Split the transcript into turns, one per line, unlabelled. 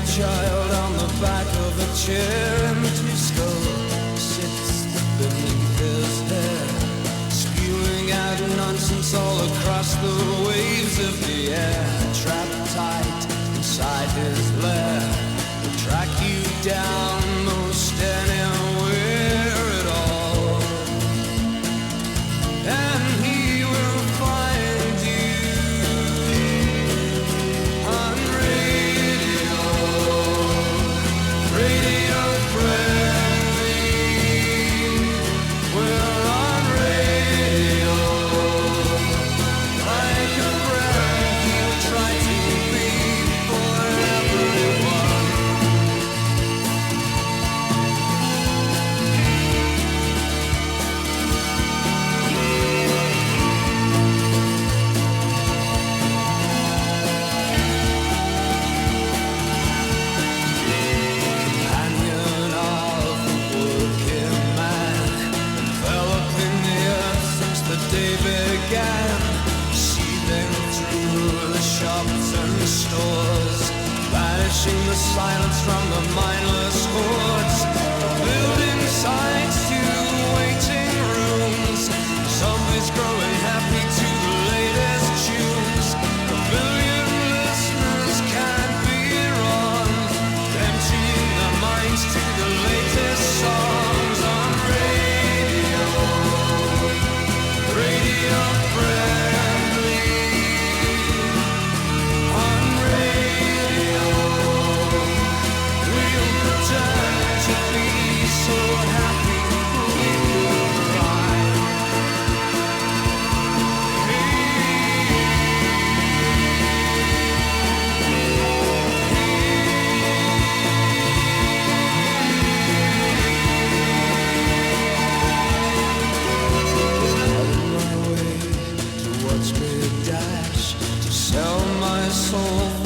child on the back of a chair, empty skull sits beneath his hair, spewing out nonsense all across the waves of the air. Trapped tight inside his lair, will track you down most anywhere at all, and he will find you on radio, radio friendly. We're on radio, like a breath you try to be for everyone. Companion of the working man, enveloping the earth since the day began, seething through the shops and stores, banishing the silence from the mindless hordes, building sites to waiting rooms, zombies growing happy to the latest tunes. A billion listeners can't be wrong, emptying their minds to the latest songs on radio, radio friendly, on radio. We'll pretend to be so happy we could rhyme. On my way to watch me dash, to sell my soul